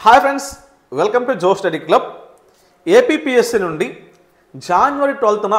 Hi friends, welcome to జో study club. APPSC నుండి జనవరి 12న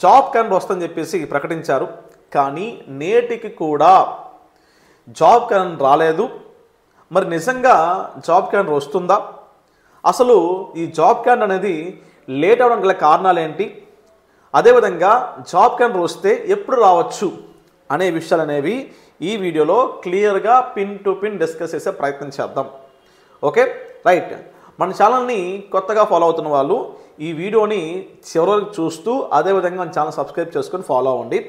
జాబ్ క్యాలెండర్ వస్తుందని చెప్పేసి ప్రకటించారు. కానీ నేటికి కూడా జాబ్ క్యాలెండర్ రాలేదు. మరి నిజంగా జాబ్ క్యాలెండర్ వస్తుందా? అసలు ఈ జాబ్ క్యాలెండర్ అనేది లేట్ అవ్వడం గల కారణాలు ఏంటి? అదేవిధంగా జాబ్ క్యాలెండర్ వస్తే ఎప్పుడు రావచ్చు అనే విషయాలు అనేవి ఈ వీడియోలో క్లియర్గా పిన్ టు పిన్ డిస్కస్ చేసే ప్రయత్నం చేద్దాం. Okay, right. మన ఛానల్ని కొత్తగా ఫాలో అవుతున్న వాళ్ళు ఈ వీడియోని చివరికి చూస్తూ అదేవిధంగా మన ఛానల్ సబ్స్క్రైబ్ చేసుకొని ఫాలో అవ్వండి.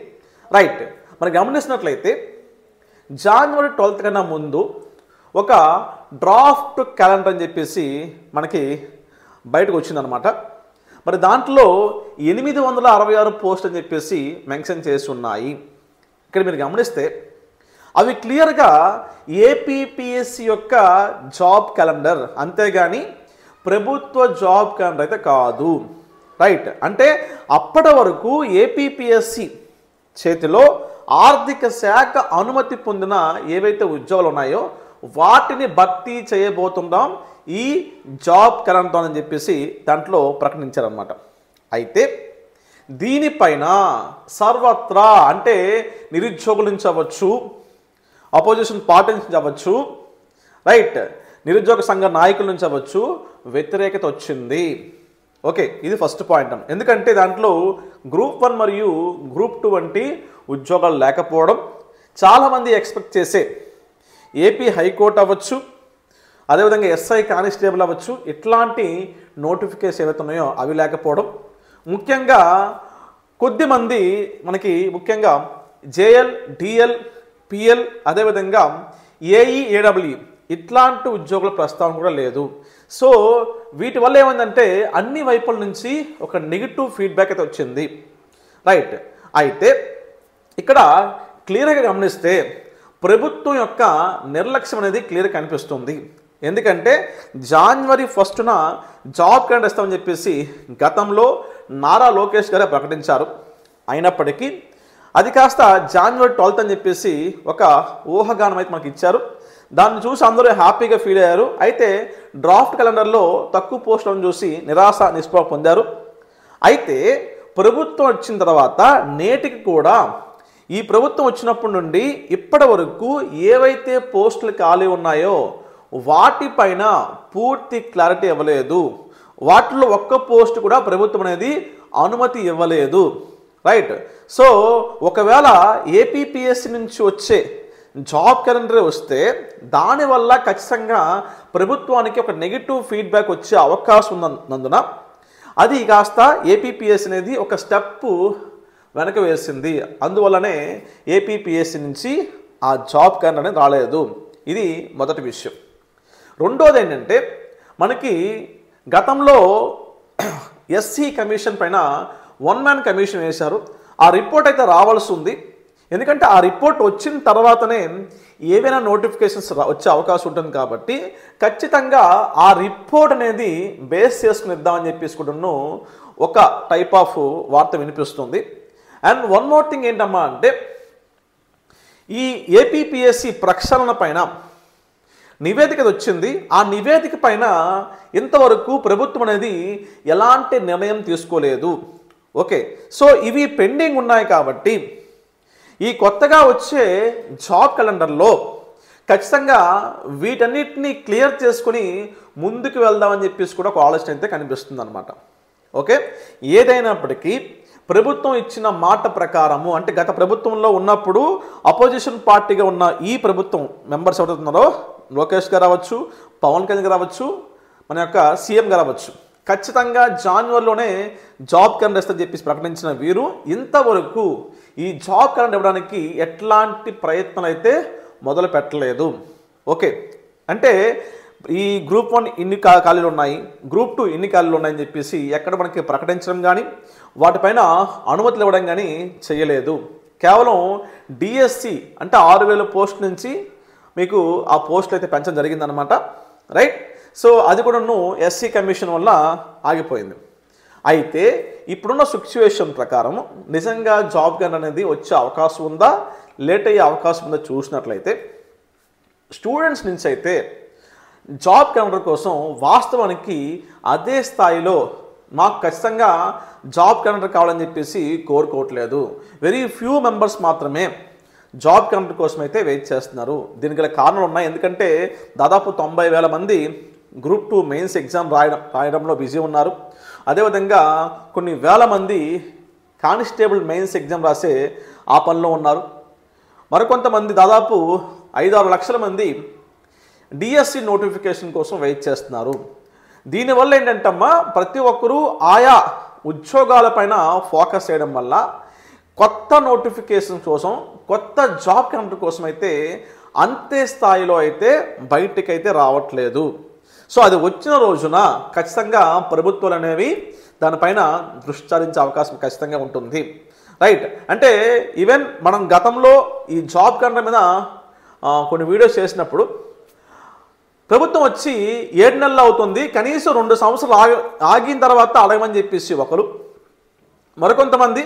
రైట్, మనం గమనించినట్లయితే జనవరి 12 కన్నా ముందు ఒక డ్రాఫ్ట్ క్యాలెండర్ అని చెప్పేసి మనకి బయటకు వచ్చిందనమాట. మరి దాంట్లో 866 పోస్ట్ అని చెప్పేసి మెన్షన్ చేసి ఉన్నాయి. ఇక్కడ మీరు గమనిస్తే అవి క్లియర్గా ఏపీపీఎస్సీ యొక్క జాబ్ క్యాలెండర్, అంతేగాని ప్రభుత్వ జాబ్ క్యాలెండర్ అయితే కాదు. రైట్, అంటే అప్పటి వరకు ఏపీపీఎస్సీ చేతిలో ఆర్థిక శాఖ అనుమతి పొందిన ఏవైతే ఉద్యోగాలు ఉన్నాయో వాటిని భర్తీ చేయబోతున్నాం ఈ జాబ్ క్యాలెండర్ అని చెప్పేసి దాంట్లో ప్రకటించారనమాట. అయితే దీనిపైన సర్వత్రా, అంటే నిరుద్యోగుల నుంచి అవ్వచ్చు, అపోజిషన్ పార్టీ నుంచి అవ్వచ్చు, రైట్, నిరుద్యోగ సంఘ నాయకుల నుంచి అవ్వచ్చు, వ్యతిరేకత వచ్చింది. ఓకే, ఇది ఫస్ట్ పాయింట్. ఎందుకంటే దాంట్లో గ్రూప్ 1 మరియు గ్రూప్ 2 వంటి ఉద్యోగాలు లేకపోవడం, చాలామంది ఎక్స్పెక్ట్ చేసే ఏపీ హైకోర్టు అవ్వచ్చు, అదేవిధంగా ఎస్ఐ కానిస్టేబుల్ అవ్వచ్చు, ఇట్లాంటి నోటిఫికేషన్ ఏవైతే ఉన్నాయో అవి లేకపోవడం, ముఖ్యంగా కొద్దిమంది మనకి ముఖ్యంగా జేఎల్, డిఎల్, పిఎల్, అదేవిధంగా ఏఈ, ఏడబ్ల్యూ ఇట్లాంటి ఉద్యోగుల ప్రస్తావన కూడా లేదు. సో వీటి వల్ల ఏమైందంటే అన్ని వైపుల నుంచి ఒక నెగిటివ్ ఫీడ్బ్యాక్ అయితే వచ్చింది. రైట్, అయితే ఇక్కడ క్లియర్గా గమనిస్తే ప్రభుత్వం యొక్క నిర్లక్ష్యం అనేది క్లియర్గా కనిపిస్తుంది. ఎందుకంటే జనవరి 1న జాబ్ క్యాలెండర్ ఇస్తామని చెప్పేసి గతంలో నారా లోకేష్ గారే ప్రకటించారు. అయినప్పటికీ అది కాస్త జనవరి 12 అని చెప్పేసి ఒక ఊహాగానం అయితే మనకి ఇచ్చారు. దాన్ని చూసి అందరూ హ్యాపీగా ఫీల్ అయ్యారు. అయితే డ్రాఫ్ట్ క్యాలెండర్లో తక్కువ పోస్టులను చూసి నిరాశ నిస్పృహ పొందారు. అయితే ప్రభుత్వం వచ్చిన తర్వాత నేటికి కూడా ఈ ప్రభుత్వం వచ్చినప్పటి నుండి ఇప్పటి వరకు ఏవైతే పోస్టులు ఖాళీ ఉన్నాయో వాటిపైన పూర్తి క్లారిటీ ఇవ్వలేదు. వాటిలో ఒక్క పోస్ట్ కూడా ప్రభుత్వం అనేది అనుమతి ఇవ్వలేదు. రైట్, సో ఒకవేళ ఏపీపీఎస్సీ నుంచి వచ్చే జాబ్ క్యాలెండర్ వస్తే దానివల్ల ఖచ్చితంగా ప్రభుత్వానికి ఒక నెగిటివ్ ఫీడ్బ్యాక్ వచ్చే అవకాశం ఉన్నందున అది కాస్త ఏపీపీఎస్సీ అనేది ఒక స్టెప్ వెనక వేసింది. అందువల్లనే ఏపీపీఎస్సీ నుంచి ఆ జాబ్ క్యాలెండర్ అనేది రాలేదు. ఇది మొదటి విషయం. రెండోది ఏంటంటే మనకి గతంలో ఎస్సీ కమిషన్ పైన 1 మ్యాన్ కమిషన్ వేశారు. ఆ రిపోర్ట్ అయితే రావాల్సి ఉంది. ఎందుకంటే ఆ రిపోర్ట్ వచ్చిన తర్వాతనే ఏవైనా నోటిఫికేషన్స్ వచ్చే అవకాశం ఉంటుంది. కాబట్టి ఖచ్చితంగా ఆ రిపోర్ట్ అనేది బేస్ చేసుకుని ఇద్దామని చెప్పేసి కూడా ఒక టైప్ ఆఫ్ వార్త వినిపిస్తుంది. అండ్ వన్ మోర్ థింగ్ ఏంటమ్మా అంటే ఈ ఏపీపీఎస్సీ ప్రక్షాళన పైన నివేదిక వచ్చింది. ఆ నివేదిక పైన ఇంతవరకు ప్రభుత్వం అనేది ఎలాంటి నిర్ణయం తీసుకోలేదు. ఓకే, సో ఇవి పెండింగ్ ఉన్నాయి. కాబట్టి ఈ కొత్తగా వచ్చే జాబ్ క్యాలెండర్లో ఖచ్చితంగా వీటన్నిటిని క్లియర్ చేసుకుని ముందుకు వెళ్దామని చెప్పేసి కూడా ఒక ఆలోచన అయితే కనిపిస్తుంది అనమాట. ఓకే, ఏదైనప్పటికీ ప్రభుత్వం ఇచ్చిన మాట ప్రకారము, అంటే గత ప్రభుత్వంలో ఉన్నప్పుడు అపోజిషన్ పార్టీగా ఉన్న ఈ ప్రభుత్వం మెంబర్స్ ఎవరుతున్నారో లోకేష్ గారు అవ్వచ్చు, పవన్ కళ్యాణ్ గారు అవ్వచ్చు, మన యొక్క సీఎం గారు అవ్వచ్చు, ఖచ్చితంగా జనవరిలోనే జాబ్ క్యాలెండర్ ఇస్తారని చెప్పేసి ప్రకటించిన వీరు ఇంతవరకు ఈ జాబ్ క్యాలెండర్ ఇవ్వడానికి ఎట్లాంటి ప్రయత్నాలు అయితే మొదలు పెట్టలేదు. ఓకే, అంటే ఈ గ్రూప్ 1 ఇన్ని ఖాళీలు ఉన్నాయి, గ్రూప్ 2 ఇన్ని ఖాళీలు ఉన్నాయని చెప్పేసి ఎక్కడ మనకి ప్రకటించడం కానీ వాటిపైన అనుమతులు ఇవ్వడం కానీ చేయలేదు. కేవలం డిఎస్సి అంటే 6000 పోస్ట్ నుంచి మీకు ఆ పోస్టులు అయితే పెంచడం జరిగిందనమాట. రైట్, సో అది కూడా ఎస్సీ కమిషన్ వల్ల ఆగిపోయింది. అయితే ఇప్పుడున్న సిచ్యువేషన్ ప్రకారం నిజంగా జాబ్ క్యాలెండర్ అనేది వచ్చే అవకాశం ఉందా, లేట్ అయ్యే అవకాశం ఉందా చూసినట్లయితే స్టూడెంట్స్ నుంచి అయితే జాబ్ క్యాలెండర్ కోసం వాస్తవానికి అదే స్థాయిలో మాకు ఖచ్చితంగా జాబ్ క్యాలెండర్ కావాలని చెప్పేసి కోరుకోవట్లేదు. వెరీ ఫ్యూ మెంబర్స్ మాత్రమే జాబ్ క్యాలెండర్ కోసం అయితే వెయిట్ చేస్తున్నారు. దీనికి గల కారణాలు ఉన్నాయి. ఎందుకంటే దాదాపు 90,000 మంది గ్రూప్ 2 మెయిన్స్ ఎగ్జామ్ రాయడంలో బిజీ ఉన్నారు. అదేవిధంగా కొన్ని వేల మంది కానిస్టేబుల్ మెయిన్స్ ఎగ్జామ్ రాసే ఆ పనిలో ఉన్నారు. మరికొంతమంది దాదాపు 5-6 లక్షల మంది డిఎస్సి నోటిఫికేషన్ కోసం వెయిట్ చేస్తున్నారు. దీనివల్ల ఏంటంటమ్మా, ప్రతి ఒక్కరూ ఆయా ఉద్యోగాలపైన ఫోకస్ చేయడం వల్ల కొత్త నోటిఫికేషన్ కోసం, కొత్త జాబ్ క్యాలెండర్ కోసం అయితే అంతే స్థాయిలో అయితే బయటికైతే రావట్లేదు. సో అది వచ్చిన రోజున ఖచ్చితంగా ప్రభుత్వాలు అనేవి దానిపైన దృష్టి సారించే అవకాశం ఖచ్చితంగా ఉంటుంది. రైట్, అంటే ఈవెన్ మనం గతంలో ఈ జాబ్ క్యాలెండర్ మీద కొన్ని వీడియోస్ చేసినప్పుడు ప్రభుత్వం వచ్చి 7 నెలలు అవుతుంది, కనీసం 2 సంవత్సరాలు ఆగిన తర్వాత అడగమని చెప్పేసి ఒకరు, మరికొంతమంది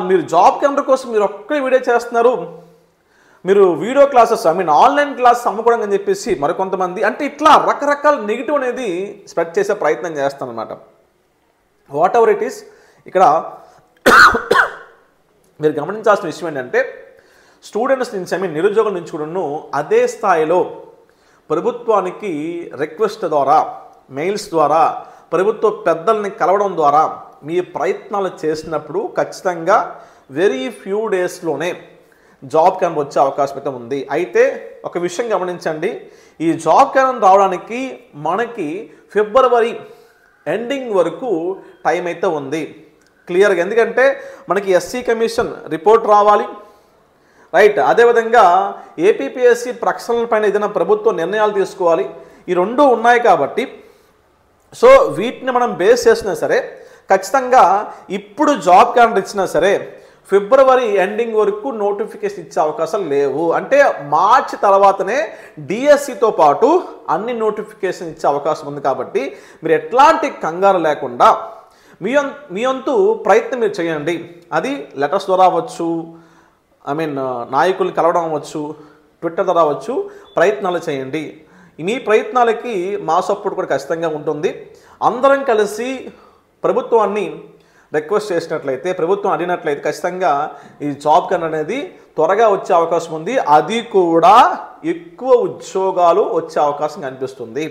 మీరు జాబ్ క్యాలెండర్ కోసం మీరు ఒక్కడే వీడియో చేస్తున్నారు, మీరు వీడియో క్లాసెస్ ఆన్లైన్ క్లాసెస్ అమ్ముకోవడం అని చెప్పేసి మరికొంతమంది, అంటే ఇట్లా రకరకాల నెగిటివ్ అనేది స్ప్రెడ్ చేసే ప్రయత్నం చేస్తానన్నమాట. వాట్ ఎవర్ ఇట్ ఈస్, ఇక్కడ మీరు గమనించాల్సిన విషయం ఏంటంటే స్టూడెంట్స్ నుంచి నిరుద్యోగుల నుంచి కూడా అదే స్థాయిలో ప్రభుత్వానికి రిక్వెస్ట్ ద్వారా, మెయిల్స్ ద్వారా, ప్రభుత్వ పెద్దల్ని కలవడం ద్వారా మీ ప్రయత్నాలు చేసినప్పుడు ఖచ్చితంగా వెరీ ఫ్యూ డేస్లోనే జాబ్ క్యాలెండర్ వచ్చే అవకాశం అయితే ఉంది. అయితే ఒక విషయం గమనించండి, ఈ జాబ్ క్యాలెండర్ రావడానికి మనకి ఫిబ్రవరి ఎండింగ్ వరకు టైం అయితే ఉంది క్లియర్గా. ఎందుకంటే మనకి ఎస్సీ కమిషన్ రిపోర్ట్ రావాలి, రైట్. అదేవిధంగా ఏపీపీఎస్సీ ప్రకటనల పైన ఏదైనా ప్రభుత్వ నిర్ణయాలు తీసుకోవాలి. ఈ రెండు ఉన్నాయి కాబట్టి సో వీటిని మనం బేస్ చేసినా సరే ఖచ్చితంగా ఇప్పుడు జాబ్ క్యాలెండర్ ఇచ్చినా సరే ఫిబ్రవరి ఎండింగ్ వరకు నోటిఫికేషన్ ఇచ్చే అవకాశాలు లేవు. అంటే మార్చి తర్వాతనే డిఎస్సితో పాటు అన్ని నోటిఫికేషన్ ఇచ్చే అవకాశం ఉంది. కాబట్టి మీరు ఎట్లాంటి కంగారు లేకుండా మీ వంతు ప్రయత్నం మీరు చేయండి. అది లెటర్స్ ద్వారా అవ్వచ్చు, నాయకుల్ని కలవడం అవ్వచ్చు, ట్విట్టర్ ద్వారా అవ్వచ్చు, ప్రయత్నాలు చేయండి. మీ ప్రయత్నాలకి మా సపోర్ట్ కూడా ఖచ్చితంగా ఉంటుంది. అందరం కలిసి ప్రభుత్వాన్ని రిక్వెస్ట్ చేసినట్లయితే, ప్రభుత్వం అడిగినట్లయితే ఖచ్చితంగా ఈ జాబ్ క్యాలెండర్ అనేది త్వరగా వచ్చే అవకాశం ఉంది. అది కూడా ఎక్కువ ఉద్యోగాలు వచ్చే అవకాశం కనిపిస్తుంది.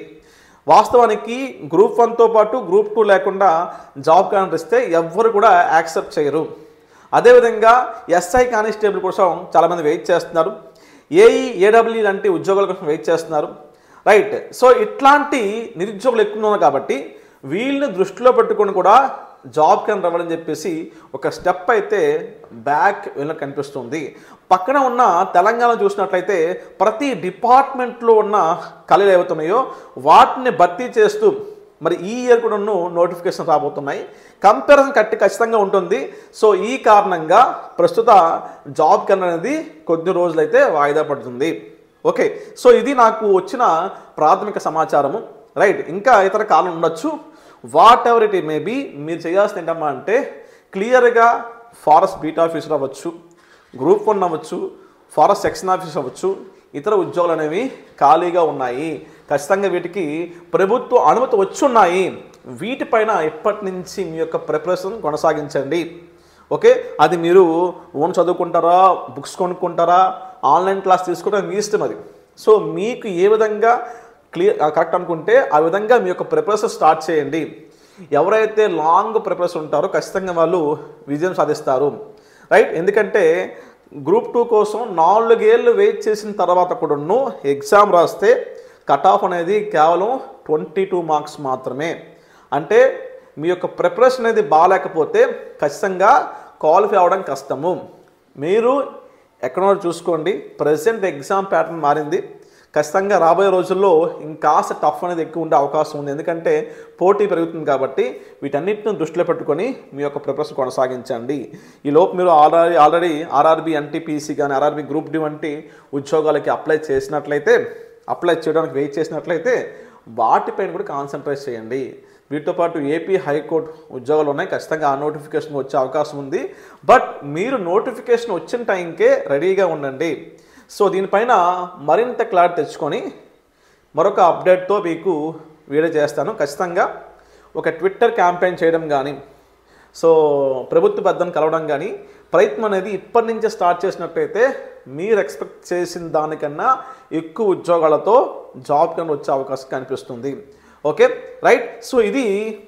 వాస్తవానికి గ్రూప్ 1తో పాటు గ్రూప్ 2 లేకుండా జాబ్ క్యాలెండర్ ఇస్తే ఎవ్వరు కూడా యాక్సెప్ట్ చేయరు. అదేవిధంగా ఎస్ఐ కానిస్టేబుల్ కోసం చాలామంది వెయిట్ చేస్తున్నారు, ఏఈ ఏడబ్ల్యూ లాంటి ఉద్యోగాల కోసం వెయిట్ చేస్తున్నారు, రైట్. సో ఇట్లాంటి నిరుద్యోగులు ఎక్కువ ఉన్నారు కాబట్టి వీళ్ళని దృష్టిలో పెట్టుకొని కూడా జాబ్ క్యాలెండర్ అవ్వాలని చెప్పేసి ఒక స్టెప్ అయితే బ్యాక్ వెళ్ళ కనిపిస్తుంది. పక్కన ఉన్న తెలంగాణ చూసినట్లయితే ప్రతి డిపార్ట్మెంట్లో ఉన్న ఖాళీలు ఏవైతున్నాయో వాటిని భర్తీ చేస్తూ మరి ఈ ఇయర్ కూడా నోటిఫికేషన్ రాబోతున్నాయి. కంపారిజన్ ఖచ్చితంగా ఉంటుంది. సో ఈ కారణంగా ప్రస్తుత జాబ్ క్యాలెండర్ అనేది కొద్ది రోజులైతే వాయిదా పడుతుంది. ఓకే, సో ఇది నాకు వచ్చిన ప్రాథమిక సమాచారము, రైట్. ఇంకా ఇతర కారణం ఉండొచ్చు, whatever it may be. మీరు చేయాల్సింది ఏంటమ్మా అంటే క్లియర్గా ఫారెస్ట్ బీట్ ఆఫీసర్ అవ్వచ్చు, గ్రూప్ 1 అవ్వచ్చు, ఫారెస్ట్ సెక్షన్ ఆఫీసర్ అవ్వచ్చు, ఇతర ఉద్యోగాలు అనేవి ఖాళీగా ఉన్నాయి. ఖచ్చితంగా వీటికి ప్రభుత్వ అనుమతి వచ్చున్నాయి. వీటిపైన ఇప్పటి నుంచి మీ యొక్క ప్రిపరేషన్ కొనసాగించండి. ఓకే, అది మీరు ఓన్ చదువుకుంటారా, బుక్స్ కొనుక్కుంటారా, ఆన్లైన్ క్లాస్ తీసుకుంటారా, మీ ఇష్టం అది. సో మీకు ఏ విధంగా కరెక్ట్ అనుకుంటే ఆ విధంగా మీ యొక్క ప్రిపరేషన్ స్టార్ట్ చేయండి. ఎవరైతే లాంగ్ ప్రిపరేషన్ ఉంటారో ఖచ్చితంగా వాళ్ళు విజయం సాధిస్తారు, రైట్. ఎందుకంటే గ్రూప్ 2 కోసం 4 ఏళ్ళు వెయిట్ చేసిన తర్వాత కూడాను ఎగ్జామ్ రాస్తే కట్ ఆఫ్ అనేది కేవలం 22 మార్క్స్ మాత్రమే. అంటే మీ యొక్క ప్రిపరేషన్ అనేది బాగాలేకపోతే ఖచ్చితంగా క్వాలిఫై అవ్వడం కష్టము. మీరు ఎక్కడో చూసుకోండి, ప్రజెంట్ ఎగ్జామ్ ప్యాటర్న్ మారింది. ఖచ్చితంగా రాబోయే రోజుల్లో ఇంకాస్త టఫ్ అనేది ఎక్కువ ఉండే అవకాశం ఉంది. ఎందుకంటే పోటీ పెరుగుతుంది కాబట్టి వీటన్నిటిని దృష్టిలో పెట్టుకొని మీ యొక్క ప్రిపరేషన్ కొనసాగించండి. ఈ లోపు మీరు ఆల్రెడీ ఆర్ఆర్బీ ఎన్టీపీసీ కానీ ఆర్ఆర్బీ గ్రూప్ డి వంటి ఉద్యోగాలకి అప్లై చేయడానికి వెయిట్ చేసినట్లయితే వాటిపైన కూడా కాన్సన్ట్రేట్ చేయండి. వీటితో పాటు ఏపీ హైకోర్టు ఉద్యోగాలు ఉన్నాయి, ఖచ్చితంగా ఆ నోటిఫికేషన్ వచ్చే అవకాశం ఉంది. బట్ మీరు నోటిఫికేషన్ వచ్చిన టైంకే రెడీగా ఉండండి. సో దీనిపైన మరింత క్లారిటీ తెచ్చుకొని మరొక అప్డేట్తో మీకు వీడియో చేస్తాను. ఖచ్చితంగా ఒక ట్విట్టర్ క్యాంపెయిన్ చేయడం కానీ, సో ప్రభుత్వ పెద్దను కలవడం కానీ ప్రయత్నం అనేది ఇప్పటి నుంచే స్టార్ట్ చేసినట్టయితే మీరు ఎక్స్పెక్ట్ చేసిన దానికన్నా ఎక్కువ ఉద్యోగాలతో జాబ్ కన్నా వచ్చే అవకాశం కనిపిస్తుంది. Okay right. సో ఇది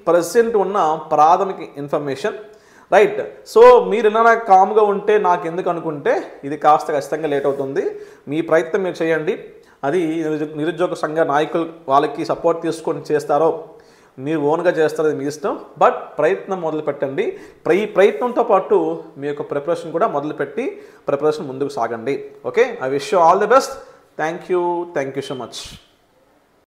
ప్రజెంట్ ఉన్న ప్రాథమిక ఇన్ఫర్మేషన్. రైట్. సో మీరు ఏమైనా కామ్గా ఉంటే నాకు ఎందుకు అనుకుంటే ఇది కాస్త ఖచ్చితంగా లేట్ అవుతుంది. మీ ప్రయత్నం మీరు చేయండి. అది నిరుద్యోగ సంఘ నాయకులు వాళ్ళకి సపోర్ట్ తీసుకొని చేస్తారో మీరు ఓన్గా చేస్తారో మీ ఇష్టం. బట్ ప్రయత్నం మొదలు పెట్టండి. ఈ ప్రయత్నంతో పాటు మీ యొక్క ప్రిపరేషన్ కూడా మొదలుపెట్టి ప్రిపరేషన్ ముందుకు సాగండి. Okay, I wish you all the best. Thank you so much.